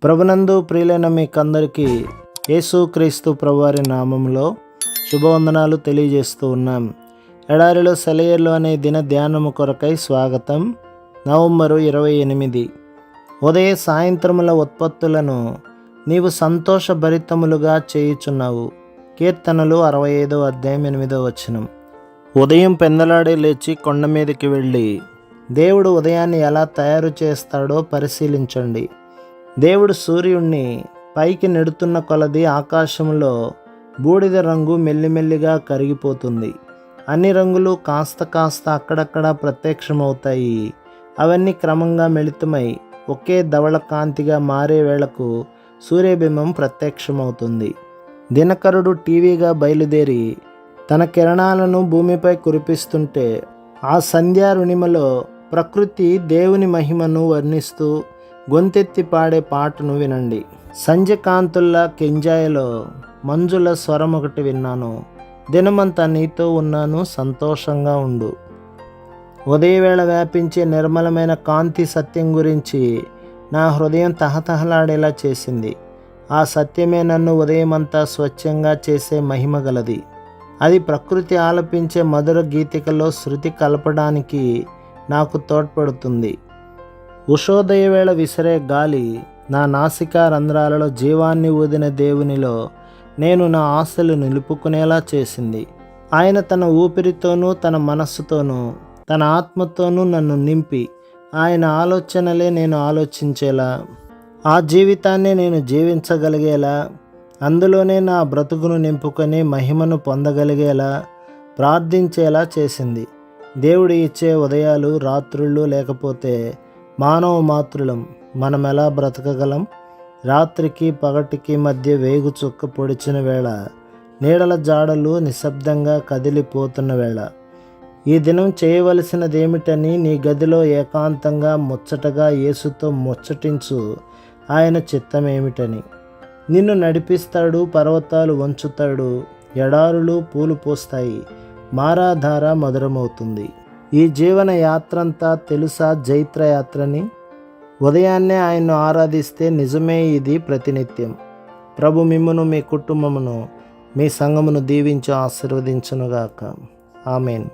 ప్రభునందు ప్రియులైన మీకందరికీ యేసుక్రీస్తు ప్రభువారి నామంలో శుభవందనాలు తెలియజేస్తూ ఉన్నాం. ఎడారిలో సెలయేర్లు అనే దిన ధ్యానము కొరకై స్వాగతం. నవంబరు 28. ఉదయ సాయంత్రముల ఉత్పత్తులను నీవు సంతోషభరితములుగా చేయుచున్నావు. కీర్తనలు 65:8. ఉదయం పెందలాడే లేచి కొండ మీదకి వెళ్ళి దేవుడు ఉదయాన్ని ఎలా తయారు చేస్తాడో పరిశీలించండి. దేవుడు సూర్యుణ్ణి పైకి నెడుతున్న కొలది ఆకాశంలో బూడిద రంగు మెల్లిమెల్లిగా కరిగిపోతుంది. అన్ని రంగులు కాస్త కాస్త అక్కడక్కడ ప్రత్యక్షమవుతాయి. అవన్నీ క్రమంగా మిళితమై ఒకే ధవళ కాంతిగా మారే వేళకు సూర్యబింబం ప్రత్యక్షమవుతుంది. దినకరుడు టీవీగా బయలుదేరి తన కిరణాలను భూమిపై కురిపిస్తుంటే ఆ సంధ్యారుణిమలో ప్రకృతి దేవుని మహిమను వర్ణిస్తూ గొంతెత్తి పాడే పాటను వినండి. సంధ్యకాంతుల్లా కెంజాయలో మంజుల స్వరం ఒకటి విన్నాను. దినమంతా నీతో ఉన్నాను, సంతోషంగా ఉండు. ఉదయవేళ వ్యాపించే నిర్మలమైన కాంతి సత్యం గురించి నా హృదయం తహతహలాడేలా చేసింది. ఆ సత్యమే నన్ను ఉదయమంతా స్వచ్ఛంగా చేసే మహిమ గలది. అది ప్రకృతి ఆలపించే మధుర గీతికలో శృతి కలపడానికి నాకు తోడ్పడుతుంది. ఉషోదయ వేళ విసిరే గాలి నా నాసికా రంధ్రాలలో జీవాన్ని ఊదిన దేవునిలో నేను నా ఆశలు నిలుపుకునేలా చేసింది. ఆయన తన ఊపిరితోనూ తన మనస్సుతోనూ తన ఆత్మతోనూ నన్ను నింపి ఆయన ఆలోచనలే నేను ఆలోచించేలా, ఆ జీవితాన్ని నేను జీవించగలిగేలా, అందులోనే నా బ్రతుకును నింపుకొని మహిమను పొందగలిగేలా ప్రార్థించేలా చేసింది. దేవుడు ఇచ్చే ఉదయాలు రాత్రుళ్ళు లేకపోతే మానవ మాతృలం మనం ఎలా బ్రతకగలం? రాత్రికి పగటికి మధ్య వేగు చుక్క పొడిచిన వేళ, నీడల జాడలు నిశ్శబ్దంగా కదిలిపోతున్న వేళ, ఈ దినం చేయవలసినదేమిటని నీ గదిలో ఏకాంతంగా ముచ్చటగా యేసుతో ముచ్చటించు. ఆయన చిత్తమేమిటని. నిన్ను నడిపిస్తాడు, పర్వతాలు వంచుతాడు, ఎడారులు పూలు పోస్తాయి, మారాధార మధురమవుతుంది. ఈ జీవన యాత్రంతా తెలుసా జైత్ర యాత్రని? ఉదయాన్నే ఆయన్ను ఆరాధిస్తే నిజమే ఇది ప్రతినిత్యం. ప్రభు మిమ్మును, మీ కుటుంబమును, మీ సంఘమును దీవించి ఆశీర్వదించునుగాక. ఆమేన్.